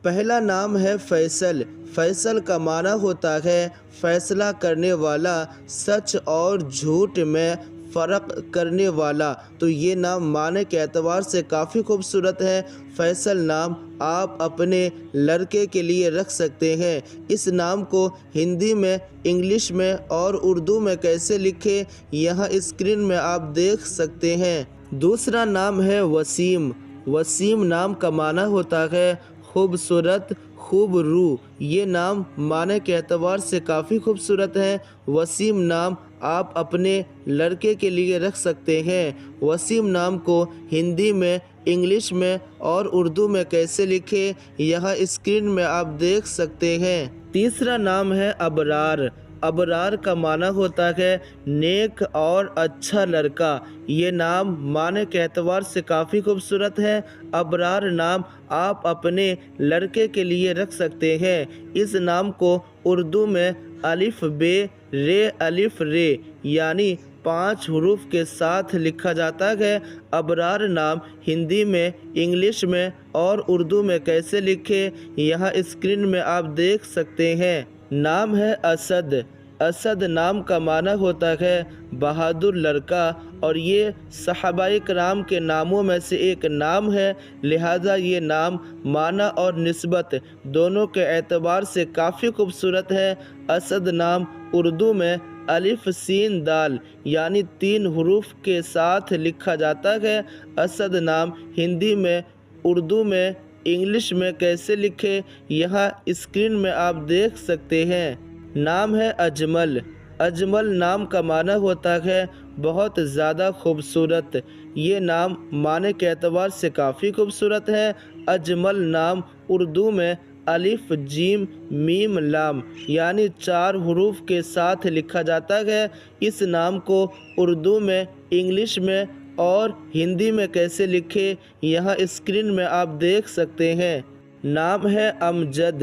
پہلا نام ہے فیصل۔ فیصل کا معنی ہوتا ہے فیصلہ کرنے والا، سچ اور جھوٹ میں فرق کرنے والا۔ تو یہ نام معنی کے اعتبار سے کافی خوبصورت ہے۔ فیصل نام آپ اپنے لڑکے کے لیے رکھ سکتے ہیں۔ اس نام کو ہندی میں، انگلش میں اور اردو میں کیسے لکھیں یہاں اسکرین میں آپ دیکھ سکتے ہیں۔ دوسرا نام ہے وسیم۔ وسیم نام کا معنی ہوتا ہے خوبصورت، خوب رو۔ یہ نام معنی کے اعتبار سے کافی خوبصورت ہے۔ وسیم نام آپ اپنے لڑکے کے لیے رکھ سکتے ہیں۔ وسیم نام کو ہندی میں، انگلش میں اور اردو میں کیسے لکھیں یہاں اسکرین میں آپ دیکھ سکتے ہیں۔ تیسرا نام ہے ابرار۔ ابرار کا معنی ہوتا ہے نیک اور اچھا لڑکا۔ یہ نام معنی کے اعتبار سے کافی خوبصورت ہے۔ ابرار نام آپ اپنے لڑکے کے لیے رکھ سکتے ہیں۔ اس نام کو اردو میں الف بے رے الف رے یعنی 5 حروف کے ساتھ لکھا جاتا ہے۔ ابرار نام ہندی میں، انگلش میں اور اردو میں کیسے لکھیں یہاں اسکرین میں آپ دیکھ سکتے ہیں۔ نام ہے اسد۔ اسد نام کا معنی ہوتا ہے بہادر لڑکا اور یہ صحابہ کرام کے ناموں میں سے ایک نام ہے، لہٰذا یہ نام معنی اور نسبت دونوں کے اعتبار سے کافی خوبصورت ہے۔ اسد نام اردو میں الف سین دال یعنی 3 حروف کے ساتھ لکھا جاتا ہے۔ اسد نام ہندی میں، اردو میں، انگلش میں کیسے لکھیں یہاں اسکرین میں آپ دیکھ سکتے ہیں۔ نام ہے اجمل۔ اجمل نام کا معنی ہوتا ہے بہت زیادہ خوبصورت۔ یہ نام معنی کے اعتبار سے کافی خوبصورت ہے۔ اجمل نام اردو میں الف جیم میم لام یعنی 4 حروف کے ساتھ لکھا جاتا ہے۔ اس نام کو اردو میں، انگلش میں اور ہندی میں کیسے لکھیں یہاں اسکرین میں آپ دیکھ سکتے ہیں۔ نام ہے امجد۔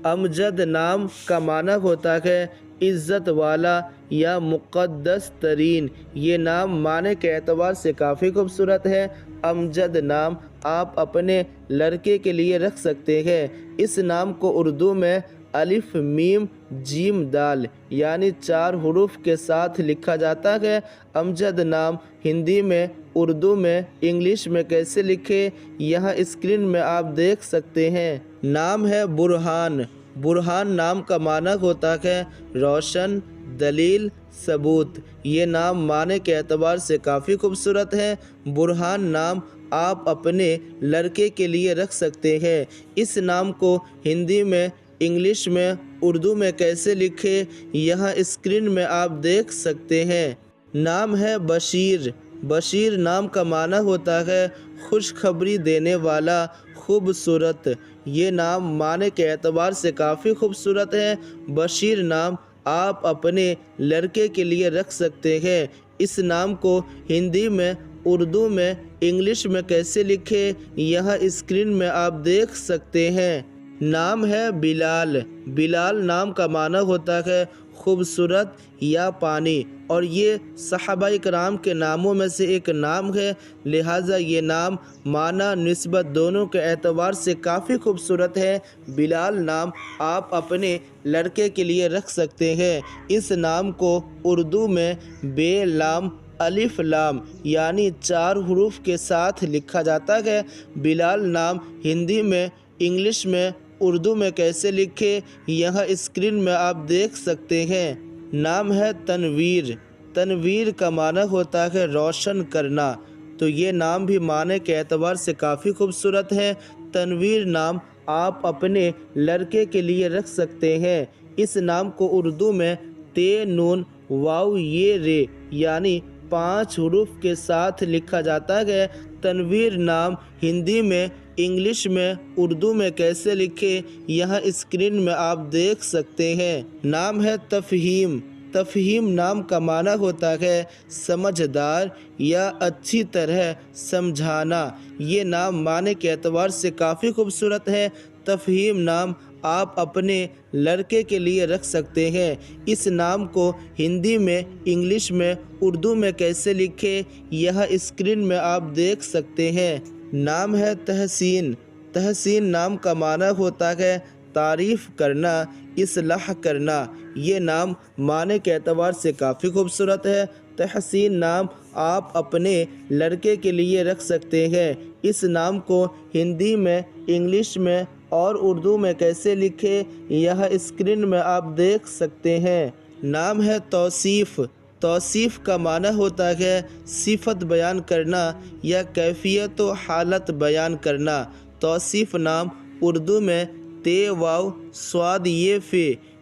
امجد نام کا معنی ہوتا ہے عزت والا یا مقدس ترین۔ یہ نام معنی کے اعتبار سے کافی خوبصورت ہے۔ امجد نام آپ اپنے لڑکے کے لیے رکھ سکتے ہیں۔ اس نام کو اردو میں الف میم جیم دال یعنی 4 حروف کے ساتھ لکھا جاتا ہے۔ امجد نام ہندی میں، اردو میں، انگلش میں کیسے لکھیں یہاں اسکرین میں آپ دیکھ سکتے ہیں۔ نام ہے برہان۔ برہان نام کا معنی ہوتا ہے روشن، دلیل، ثبوت۔ یہ نام معنی کے اعتبار سے کافی خوبصورت ہے۔ برہان نام آپ اپنے لڑکے کے لیے رکھ سکتے ہیں۔ اس نام کو ہندی میں، انگلش میں، اردو میں کیسے لکھیں یہاں اسکرین میں آپ دیکھ سکتے ہیں۔ نام ہے بشیر۔ بشیر نام کا معنی ہوتا ہے خوشخبری دینے والا، خوبصورت۔ یہ نام معنی کے اعتبار سے کافی خوبصورت ہے۔ بشیر نام آپ اپنے لڑکے کے لیے رکھ سکتے ہیں۔ اس نام کو ہندی میں، اردو میں، انگلش میں کیسے لکھیں یہاں اسکرین میں آپ دیکھ سکتے ہیں۔ نام ہے بلال۔ بلال نام کا معنی ہوتا ہے خوبصورت یا پانی اور یہ صحابہ کرام کے ناموں میں سے ایک نام ہے، لہٰذا یہ نام معنی نسبت دونوں کے اعتبار سے کافی خوبصورت ہے۔ بلال نام آپ اپنے لڑکے کے لیے رکھ سکتے ہیں۔ اس نام کو اردو میں بے لام الف لام یعنی 4 حروف کے ساتھ لکھا جاتا ہے۔ بلال نام ہندی میں، انگلش میں، اردو میں کیسے لکھیں یہاں اسکرین میں آپ دیکھ سکتے ہیں۔ نام ہے تنویر۔ تنویر کا معنی ہوتا ہے روشن کرنا، تو یہ نام بھی معنی کے اعتبار سے کافی خوبصورت ہے۔ تنویر نام آپ اپنے لڑکے کے لیے رکھ سکتے ہیں۔ اس نام کو اردو میں تے نون واو یہ رے یعنی 5 حروف کے ساتھ لکھا جاتا ہے۔ تنویر نام ہندی میں، انگلش میں، اردو میں کیسے لکھیں یہاں اسکرین میں آپ دیکھ سکتے ہیں۔ نام ہے تفہیم۔ تفہیم نام کا معنی ہوتا ہے سمجھدار یا اچھی طرح سمجھانا۔ یہ نام معنی کے اعتبار سے کافی خوبصورت ہے۔ تفہیم نام آپ اپنے لڑکے کے لیے رکھ سکتے ہیں۔ اس نام کو ہندی میں، انگلش میں، اردو میں کیسے لکھیں یہاں اسکرین میں آپ دیکھ سکتے ہیں۔ نام ہے تحسین۔ تحسین نام کا معنی ہوتا ہے تعریف کرنا، اصلاح کرنا۔ یہ نام معنی کے اعتبار سے کافی خوبصورت ہے۔ تحسین نام آپ اپنے لڑکے کے لیے رکھ سکتے ہیں۔ اس نام کو ہندی میں، انگلش میں اور اردو میں کیسے لکھیں یہ اسکرین میں آپ دیکھ سکتے ہیں۔ نام ہے توصیف۔ توصیف کا معنی ہوتا ہے صفت بیان کرنا یا کیفیت و حالت بیان کرنا۔ توصیف نام اردو میں ت، واو، صاد، ی، ف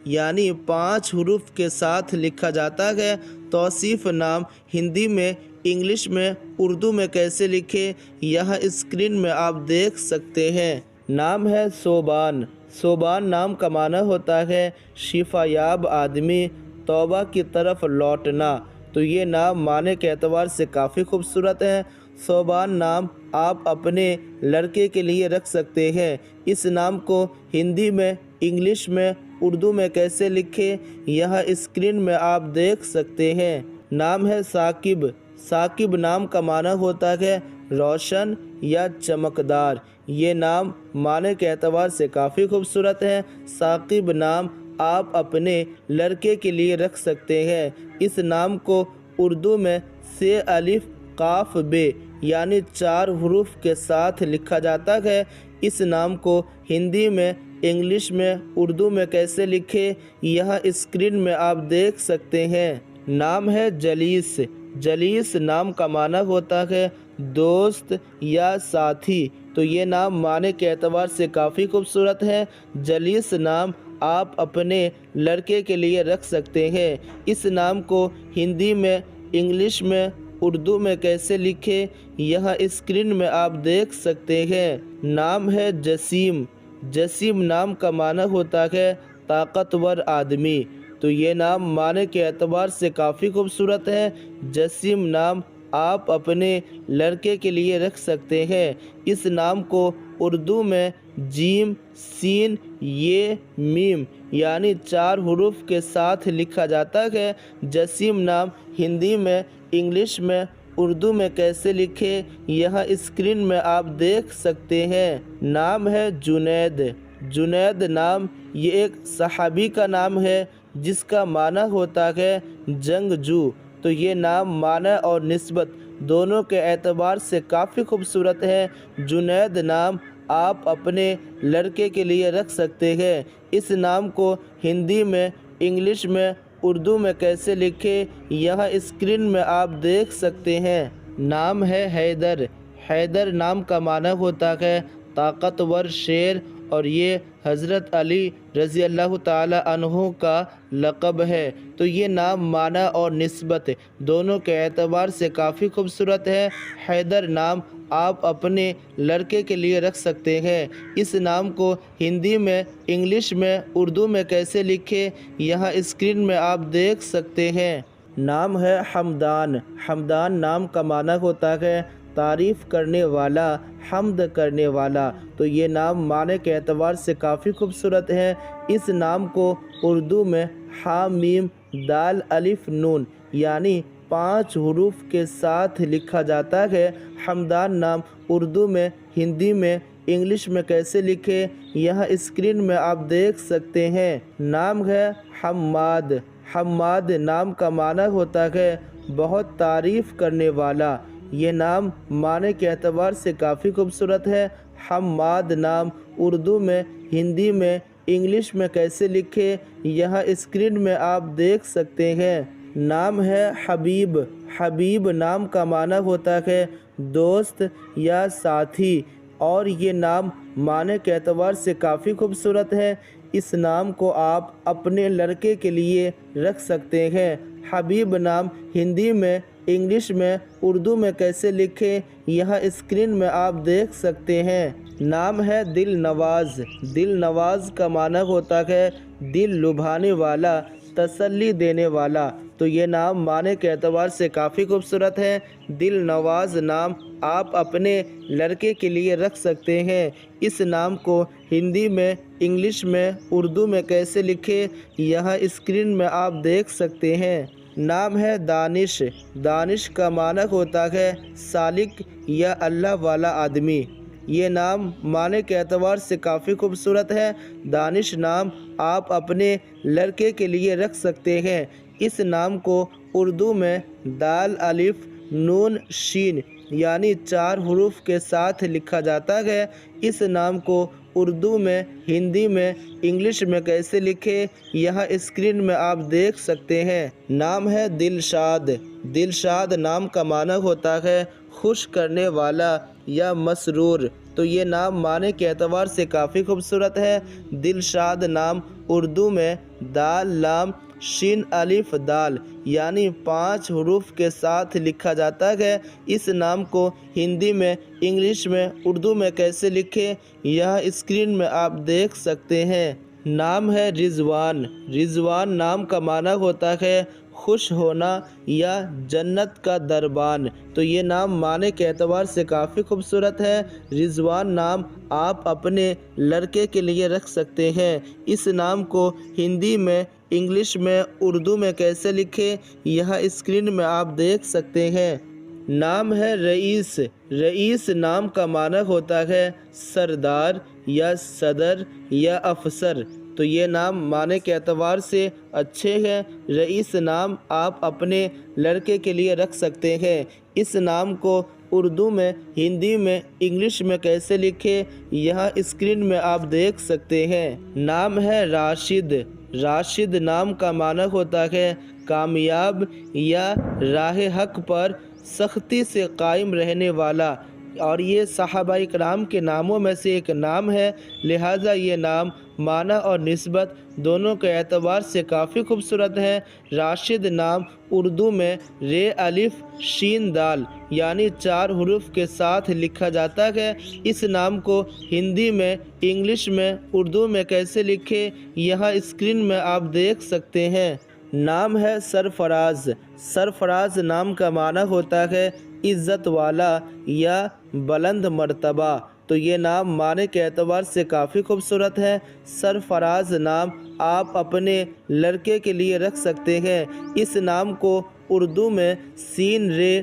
یعنی 5 حروف کے ساتھ لکھا جاتا ہے۔ توصیف نام ہندی میں، انگلش میں، اردو میں کیسے لکھیں یہ اسکرین میں آپ دیکھ سکتے ہیں۔ نام ہے صوبان۔ صوبان نام کا معنی ہوتا ہے شفا یاب آدمی، توبہ کی طرف لوٹنا۔ تو یہ نام معنی کے اعتبار سے کافی خوبصورت ہے۔ صوبان نام آپ اپنے لڑکے کے لیے رکھ سکتے ہیں۔ اس نام کو ہندی میں، انگلش میں، اردو میں کیسے لکھیں یہ اسکرین میں آپ دیکھ سکتے ہیں۔ نام ہے ثاقب۔ ثاقب نام کا معنی ہوتا ہے روشن یا چمکدار۔ یہ نام معنی کے اعتبار سے کافی خوبصورت ہے۔ ثاقب نام آپ اپنے لڑکے کے لیے رکھ سکتے ہیں۔ اس نام کو اردو میں س، الف، قاف، بے یعنی 4 حروف کے ساتھ لکھا جاتا ہے۔ اس نام کو ہندی میں، انگلش میں، اردو میں کیسے لکھیں یہ اسکرین میں آپ دیکھ سکتے ہیں۔ نام ہے جلیس۔ جلیس نام کا معنی ہوتا ہے دوست یا ساتھی۔ تو یہ نام معنی کے اعتبار سے کافی خوبصورت ہے۔ جلیس نام آپ اپنے لڑکے کے لیے رکھ سکتے ہیں۔ اس نام کو ہندی میں، انگلش میں، اردو میں کیسے لکھیں یہ اسکرین میں آپ دیکھ سکتے ہیں۔ نام ہے جسیم۔ جسیم نام کا معنی ہوتا ہے طاقتور آدمی۔ تو یہ نام معنی کے اعتبار سے کافی خوبصورت ہے۔ جسیم نام آپ اپنے لڑکے کے لیے رکھ سکتے ہیں۔ اس نام کو اردو میں جیم، سین، ی، میم یعنی 4 حروف کے ساتھ لکھا جاتا ہے۔ جسیم نام ہندی میں، انگلش میں، اردو میں کیسے لکھیں یہ اسکرین میں آپ دیکھ سکتے ہیں۔ نام ہے جنید۔ جنید نام یہ ایک صحابی کا نام ہے جس کا معنی ہوتا ہے جنگجو۔ تو یہ نام معنی اور نسبت دونوں کے اعتبار سے کافی خوبصورت ہے۔ جنید نام آپ اپنے لڑکے کے لیے رکھ سکتے ہیں۔ اس نام کو ہندی میں، انگلش میں، اردو میں کیسے لکھیں یہ اسکرین میں آپ دیکھ سکتے ہیں۔ نام ہے حیدر۔ حیدر نام کا معنی ہوتا ہے طاقتور شیر اور یہ حضرت علی رضی اللہ تعالیٰ عنہ کا لقب ہے۔ تو یہ نام معنی اور نسبت دونوں کے اعتبار سے کافی خوبصورت ہے۔ حیدر نام آپ اپنے لڑکے کے لیے رکھ سکتے ہیں۔ اس نام کو ہندی میں، انگلش میں، اردو میں کیسے لکھیں یہ اسکرین میں آپ دیکھ سکتے ہیں۔ نام ہے حمدان۔ حمدان نام کا معنی ہوتا ہے تعریف کرنے والا، حمد کرنے والا۔ تو یہ نام معنی کے اعتبار سے کافی خوبصورت ہے۔ اس نام کو اردو میں ح، میم، دال، الف، نون یعنی 5 حروف کے ساتھ لکھا جاتا ہے۔ حمدان نام اردو میں، ہندی میں، انگلش میں کیسے لکھیں یہ اسکرین میں آپ دیکھ سکتے ہیں۔ نام ہے حماد۔ حماد نام کا معنی ہوتا ہے بہت تعریف کرنے والا۔ یہ نام معنی کے اعتبار سے کافی خوبصورت ہے۔ حماد نام اردو میں، ہندی میں، انگلش میں کیسے لکھیں یہ اسکرین میں آپ دیکھ سکتے ہیں۔ نام ہے حبیب۔ حبیب نام کا معنی ہوتا ہے دوست یا ساتھی اور یہ نام معنی کے اعتبار سے کافی خوبصورت ہے۔ اس نام کو آپ اپنے لڑکے کے لیے رکھ سکتے ہیں۔ حبیب نام ہندی میں، انگلش میں، اردو میں کیسے لکھیں یہ اسکرین میں آپ دیکھ سکتے ہیں۔ نام ہے دل نواز۔ دل نواز کا معنی ہوتا ہے دل لبھانے والا، تسلی دینے والا۔ تو یہ نام معنی کے اعتبار سے کافی خوبصورت ہے۔ دل نواز نام آپ اپنے لڑکے کے لیے رکھ سکتے ہیں۔ اس نام کو ہندی میں، انگلش میں، اردو میں کیسے لکھیں یہ اسکرین میں آپ دیکھ سکتے ہیں۔ نام ہے دانش۔ دانش کا معنی ہوتا ہے سالک یا اللہ والا آدمی۔ یہ نام معنی کے اعتبار سے کافی خوبصورت ہے۔ دانش نام آپ اپنے لڑکے کے لیے رکھ سکتے ہیں۔ اس نام کو اردو میں دال الف نون شین یعنی 4 حروف کے ساتھ لکھا جاتا ہے۔ اس نام کو اردو میں، ہندی میں، انگلش میں کیسے لکھیں یہاں اسکرین میں آپ دیکھ سکتے ہیں۔ نام ہے دلشاد۔ دلشاد نام کا معنی ہوتا ہے خوش کرنے والا یا مسرور، تو یہ نام معنی کے اعتبار سے کافی خوبصورت ہے۔ دلشاد نام اردو میں دال لام شین الف دال یعنی 5 حروف کے ساتھ لکھا جاتا ہے۔ اس نام کو ہندی میں، انگلش میں، اردو میں کیسے لکھیں یہاں اسکرین میں آپ دیکھ سکتے ہیں۔ نام ہے رضوان۔ رضوان نام کا معنی ہوتا ہے خوش ہونا یا جنت کا دربان، تو یہ نام معنی کے اعتبار سے کافی خوبصورت ہے۔ رضوان نام آپ اپنے لڑکے کے لیے رکھ سکتے ہیں۔ اس نام کو ہندی میں، انگلش میں، اردو میں کیسے لکھیں یہاں اسکرین میں آپ دیکھ سکتے ہیں۔ نام ہے رئیس۔ رئیس نام کا معنی ہوتا ہے سردار یا صدر یا افسر، تو یہ نام معنی کے اعتبار سے اچھے ہیں۔ رئیس نام آپ اپنے لڑکے کے لیے رکھ سکتے ہیں۔ اس نام کو اردو میں، ہندی میں، انگلش میں کیسے لکھیں یہاں اسکرین میں آپ دیکھ سکتے ہیں۔ نام ہے راشد۔ راشد نام کا معنی ہوتا ہے کامیاب یا راہ حق پر سختی سے قائم رہنے والا، اور یہ صحابہ کرام کے ناموں میں سے ایک نام ہے، لہٰذا یہ نام معنی اور نسبت دونوں کے اعتبار سے کافی خوبصورت ہے۔ راشد نام اردو میں رے الف شین دال یعنی 4 حروف کے ساتھ لکھا جاتا ہے۔ اس نام کو ہندی میں، انگلش میں، اردو میں کیسے لکھیں یہاں اسکرین میں آپ دیکھ سکتے ہیں۔ نام ہے سرفراز۔ سرفراز نام کا معنی ہوتا ہے عزت والا یا بلند مرتبہ، تو یہ نام معنی کے اعتبار سے کافی خوبصورت ہے۔ سرفراز نام آپ اپنے لڑکے کے لیے رکھ سکتے ہیں۔ اس نام کو اردو میں سین رے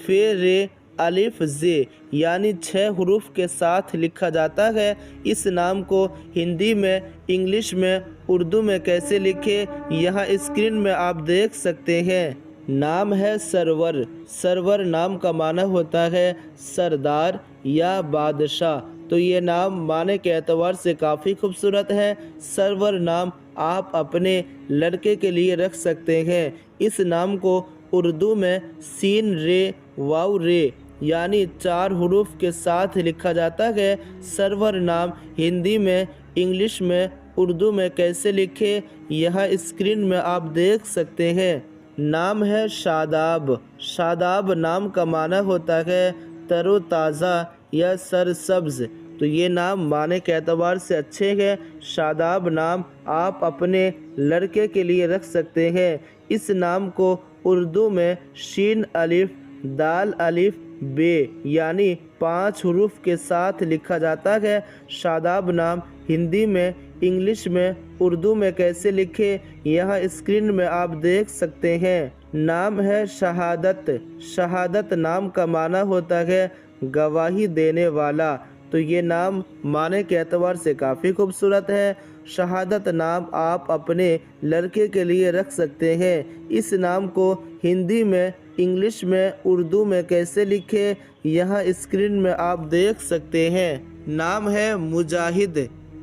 فے رے الف زے یعنی 6 حروف کے ساتھ لکھا جاتا ہے۔ اس نام کو ہندی میں، انگلش میں، اردو میں کیسے لکھیں یہاں اسکرین میں آپ دیکھ سکتے ہیں۔ نام ہے سرور۔ سرور نام کا معنی ہوتا ہے سردار یا بادشاہ، تو یہ نام معنی کے اعتبار سے کافی خوبصورت ہے۔ سرور نام آپ اپنے لڑکے کے لیے رکھ سکتے ہیں۔ اس نام کو اردو میں سین رے واو رے یعنی 4 حروف کے ساتھ لکھا جاتا ہے۔ سرور نام ہندی میں، انگلش میں، اردو میں کیسے لکھیں یہاں اسکرین میں آپ دیکھ سکتے ہیں۔ نام ہے شاداب۔ شاداب نام کا معنی ہوتا ہے تر و تازہ یا سرسبز، تو یہ نام معنی کے اعتبار سے اچھے ہیں۔ شاداب نام آپ اپنے لڑکے کے لیے رکھ سکتے ہیں۔ اس نام کو اردو میں شین الف دال الف بے یعنی 5 حروف کے ساتھ لکھا جاتا ہے۔ شاداب نام ہندی میں، انگلش میں، اردو میں کیسے لکھیں یہاں اسکرین میں آپ دیکھ سکتے ہیں۔ نام ہے شہادت۔ شہادت نام کا معنی ہوتا ہے گواہی دینے والا، تو یہ نام معنی کے اعتبار سے کافی خوبصورت ہے۔ شہادت نام آپ اپنے لڑکے کے لیے رکھ سکتے ہیں۔ اس نام کو ہندی میں، انگلش میں، اردو میں کیسے لکھیں یہاں اسکرین میں آپ دیکھ سکتے ہیں۔ نام ہے مجاہد۔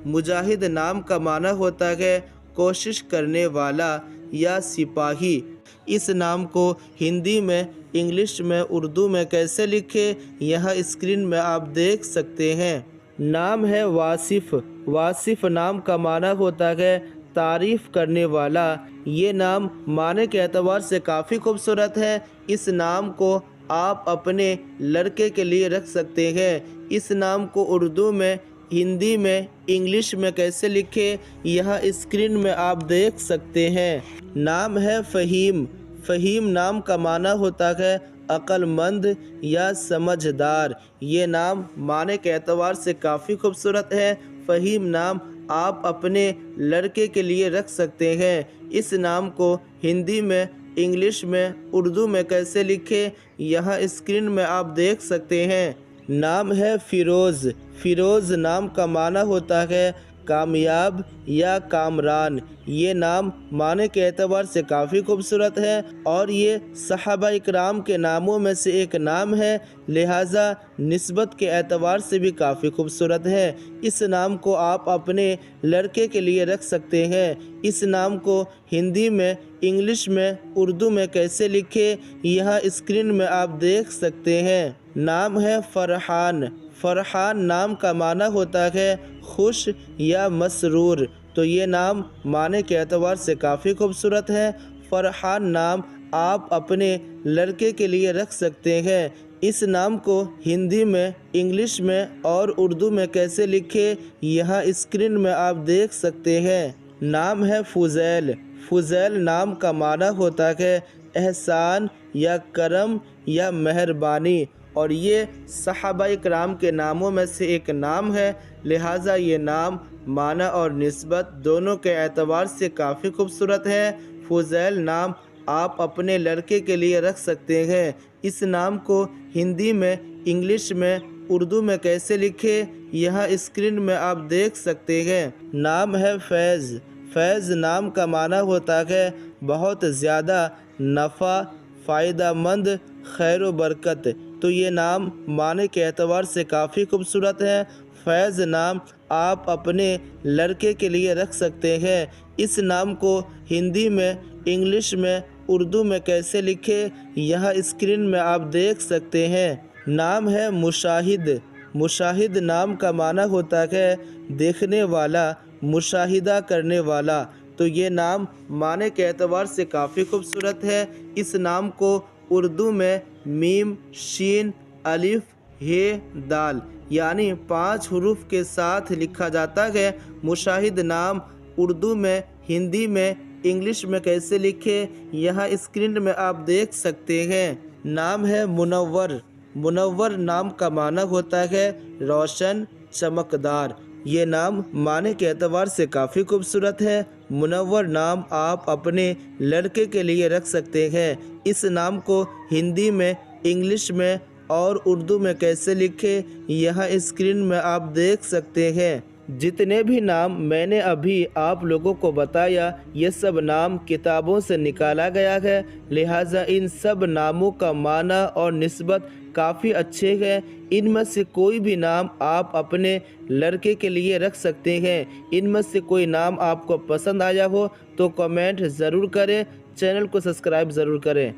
مجاہد نام کا معنی ہوتا ہے کوشش کرنے والا یا سپاہی۔ اس نام کو ہندی میں، انگلش میں، اردو میں کیسے لکھیں یہاں اسکرین میں آپ دیکھ سکتے ہیں۔ نام ہے واصف۔ واصف نام کا معنی ہوتا ہے تعریف کرنے والا۔ یہ نام معنی کے اعتبار سے کافی خوبصورت ہے۔ اس نام کو آپ اپنے لڑکے کے لیے رکھ سکتے ہیں۔ اس نام کو اردو میں، ہندی میں، انگلش میں کیسے لکھیں یہاں اسکرین میں آپ دیکھ سکتے ہیں۔ نام ہے فہیم۔ فہیم نام کا معنی ہوتا ہے عقل مند یا سمجھدار۔ یہ نام معنی کے اعتبار سے کافی خوبصورت ہے۔ فہیم نام آپ اپنے لڑکے کے لیے رکھ سکتے ہیں۔ اس نام کو ہندی میں، انگلش میں، اردو میں کیسے لکھیں یہاں اسکرین میں آپ دیکھ سکتے ہیں۔ نام ہے فیروز۔ فیروز نام کا معنی ہوتا ہے کامیاب یا کامران۔ یہ نام معنی کے اعتبار سے کافی خوبصورت ہے اور یہ صحابہ اکرام کے ناموں میں سے ایک نام ہے، لہٰذا نسبت کے اعتبار سے بھی کافی خوبصورت ہے۔ اس نام کو آپ اپنے لڑکے کے لیے رکھ سکتے ہیں۔ اس نام کو ہندی میں، انگلش میں، اردو میں کیسے لکھے یہاں اسکرین میں آپ دیکھ سکتے ہیں۔ نام ہے فرحان۔ فرحان نام کا معنی ہوتا ہے خوش یا مسرور، تو یہ نام معنی کے اعتبار سے کافی خوبصورت ہے۔ فرحان نام آپ اپنے لڑکے کے لیے رکھ سکتے ہیں۔ اس نام کو ہندی میں، انگلش میں اور اردو میں کیسے لکھے یہاں اسکرین میں آپ دیکھ سکتے ہیں۔ نام ہے فضیل۔ فضیل نام کا معنی ہوتا ہے احسان یا کرم یا مہربانی، اور یہ صحابہ اکرام کے ناموں میں سے ایک نام ہے، لہٰذا یہ نام معنی اور نسبت دونوں کے اعتبار سے کافی خوبصورت ہے۔ فضیل نام آپ اپنے لڑکے کے لیے رکھ سکتے ہیں۔ اس نام کو ہندی میں، انگلش میں، اردو میں کیسے لکھے یہاں اسکرین میں آپ دیکھ سکتے ہیں۔ نام ہے فیض۔ فیض نام کا معنی ہوتا ہے بہت زیادہ نفع، فائدہ مند، خیر و برکت، تو یہ نام معنی کے اعتبار سے کافی خوبصورت ہے۔ فیض نام آپ اپنے لڑکے کے لیے رکھ سکتے ہیں۔ اس نام کو ہندی میں، انگلش میں، اردو میں کیسے لکھے یہاں اسکرین میں آپ دیکھ سکتے ہیں۔ نام ہے مشاہد۔ مشاہد نام کا معنی ہوتا ہے دیکھنے والا، مشاہدہ کرنے والا، تو یہ نام معنی کے اعتبار سے کافی خوبصورت ہے۔ اس نام کو اردو میں میم، شین، الف، ہ، دال یعنی 5 حروف کے ساتھ لکھا جاتا ہے۔ مشاہد نام اردو میں، ہندی میں، انگلش میں کیسے لکھے یہاں اسکرین میں آپ دیکھ سکتے ہیں۔ نام ہے منور۔ منور نام کا معنی ہوتا ہے روشن، چمکدار۔ یہ نام معنی کے اعتبار سے کافی خوبصورت ہے۔ منور نام آپ اپنے لڑکے کے لیے رکھ سکتے ہیں۔ اس نام کو ہندی میں، انگلش میں اور اردو میں کیسے لکھے یہاں اسکرین میں آپ دیکھ سکتے ہیں۔ جتنے بھی نام میں نے ابھی آپ لوگوں کو بتایا یہ سب نام کتابوں سے نکالا گیا ہے، لہٰذا ان سب ناموں کا معنی اور نسبت کافی اچھے ہیں۔ ان میں سے کوئی بھی نام آپ اپنے لڑکے کے لیے رکھ سکتے ہیں۔ ان میں سے کوئی نام آپ کو پسند آیا ہو تو کمنٹ ضرور کریں، چینل کو سبسکرائب ضرور کریں۔